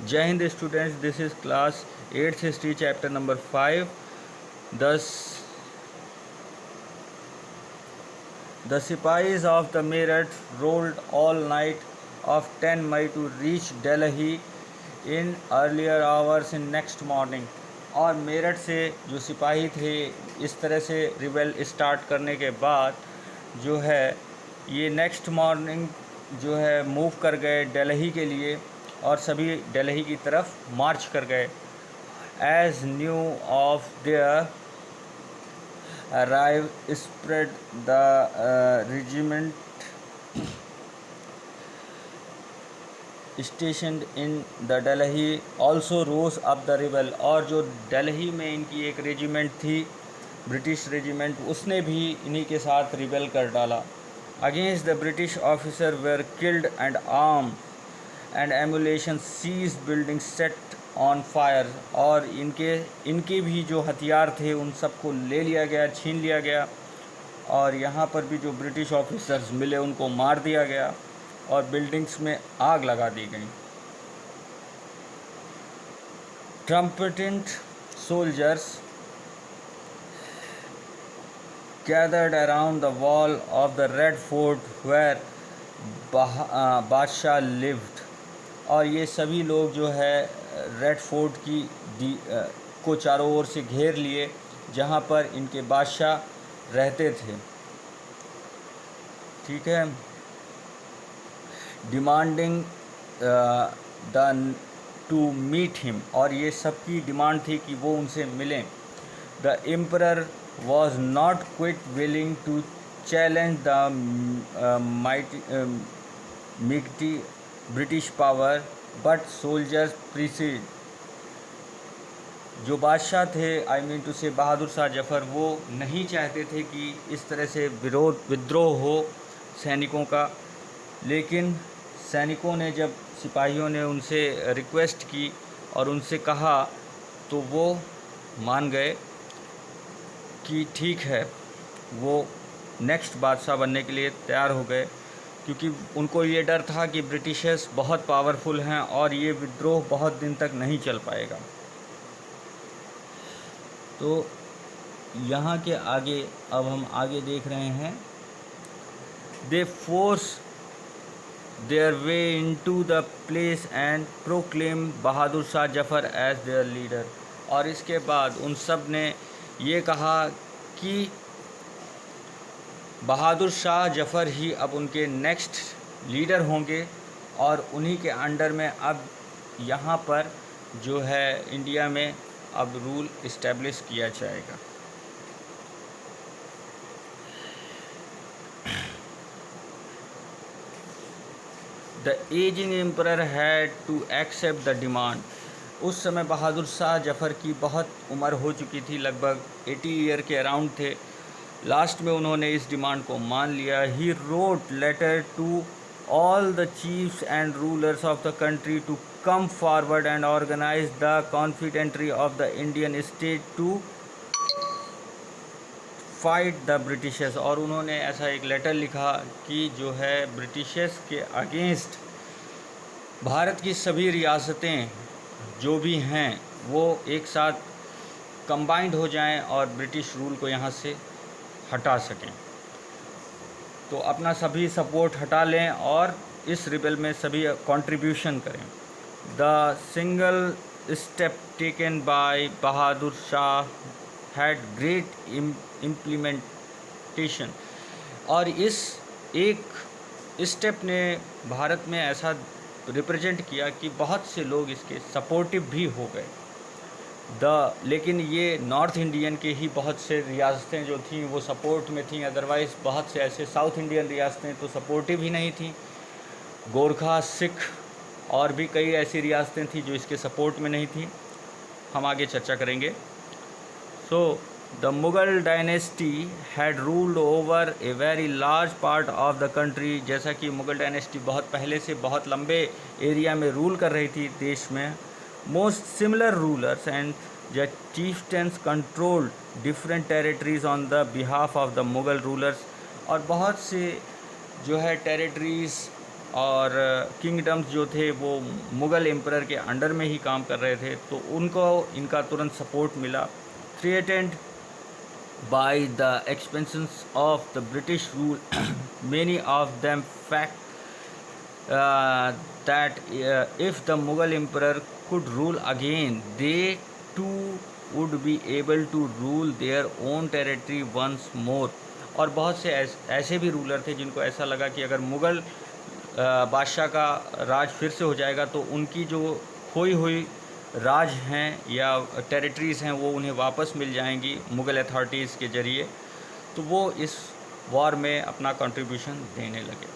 Jai Hind students, this is class 8th history chapter number 5. Thus, the Sipahis of the Meerut rolled all night of 10 May to reach Delhi in earlier hours in next morning. और मेरठ से जो सिपाही थे इस तरह से rebel start करने के बाद जो है ये नेक्स्ट मॉर्निंग जो है मूव कर गए दिल्ली के लिए और सभी दिल्ली की तरफ मार्च कर गए. As news of their arrival spread the regiment station in the Delhi also rose up the rebel. और जो दिल्ली में इनकी एक रेजिमेंट थी ब्रिटिश रेजिमेंट, उसने भी इन्हीं के साथ रिबेल कर डाला. Against the British officer were killed and arm and ammunition seized building set on fire. और इनके भी जो हथियार थे उन सबको ले लिया गया, छीन लिया गया. और यहाँ पर भी जो ब्रिटिश ऑफिसर्स मिले उनको मार दिया गया और बिल्डिंग्स में आग लगा दी गई. ट्रम्पेटेंट soldiers gathered around the wall of the Red Fort where बादशाह lived. और ये सभी लोग जो है रेड फोर्ट को चारों ओर से घेर लिए जहाँ पर इनके बादशाह रहते थे. ठीक है. Demanding to meet him. और ये सबकी डिमांड थी कि वो उनसे मिलें. The emperor was not quite willing to challenge the mighty British power, but soldiers preceded. जो बादशाह थे, आई मीन टू से बहादुर शाह जफ़र, वो नहीं चाहते थे कि इस तरह से विद्रोह हो सैनिकों का. लेकिन सैनिकों ने जब सिपाहियों ने उनसे रिक्वेस्ट की और उनसे कहा तो वो मान गए कि ठीक है. वो नेक्स्ट बादशाह बनने के लिए तैयार हो गए क्योंकि उनको ये डर था कि ब्रिटिशर्स बहुत पावरफुल हैं और ये विद्रोह बहुत दिन तक नहीं चल पाएगा. तो यहाँ के आगे अब हम आगे देख रहे हैं. They force their way into the place and proclaim Bahadur Shah Zafar as their leader. और इसके बाद उन सब ने ये कहा कि बहादुर शाह जफ़र ही अब उनके नेक्स्ट लीडर होंगे और उन्हीं के अंडर में अब यहाँ पर जो है इंडिया में अब रूल इस्टेब्लिश किया जाएगा. The ageing emperor had to accept the demand. उस समय बहादुर शाह जफ़र की बहुत उम्र हो चुकी थी, लगभग 80 ईयर के अराउंड थे. लास्ट में उन्होंने इस डिमांड को मान लिया. He wrote letter to all the chiefs and rulers of the country to come forward and organise the confederacy of the Indian state to fight the Britishers. और उन्होंने ऐसा एक लेटर लिखा कि जो है ब्रिटिशर्स के अगेंस्ट भारत की सभी रियासतें जो भी हैं वो एक साथ कंबाइंड हो जाएं और ब्रिटिश रूल को यहाँ से हटा सकें. तो अपना सभी सपोर्ट हटा लें और इस रिबेल में सभी कंट्रीब्यूशन करें. The single step taken by Bahadur Shah had great implementation. और इस एक स्टेप ने भारत में ऐसा रिप्रेजेंट किया कि बहुत से लोग इसके सपोर्टिव भी हो गए. लेकिन ये नॉर्थ इंडियन के ही बहुत से रियासतें जो थीं वो सपोर्ट में थीं. अदरवाइज़ बहुत से ऐसे साउथ इंडियन रियासतें तो सपोर्टिव ही नहीं थीं. गोरखा, सिख और भी कई ऐसी रियासतें थीं जो इसके सपोर्ट में नहीं थीं. हम आगे चर्चा करेंगे. So the Mughal dynasty had ruled over a very large part of the country. जैसा कि मुग़ल डायनेस्टी बहुत पहले से बहुत लंबे एरिया में रूल कर रही थी देश में. Most similar rulers and the chieftains controlled different territories on the behalf of the Mughal rulers. और बहुत से जो है टेरिटरीज़ और किंगडम्स जो थे वो मुग़ल एम्परर के अंडर में ही काम कर रहे थे, तो उनको इनका तुरंत सपोर्ट मिला। Threatened by the expansions of the British rule, many of them fact that if the Mughal emperor could rule again, they too would be able to rule their own territory once more। और बहुत से ऐसे भी ruler थे जिनको ऐसा लगा कि अगर मुग़ल बादशाह का राज फिर से हो जाएगा तो उनकी जो खोई हुई राज हैं या टेरिटरीज़ हैं वो उन्हें वापस मिल जाएंगी मुग़ल अथॉरिटीज़ के ज़रिए। तो वो इस वॉर में अपना कंट्रीब्यूशन देने लगे।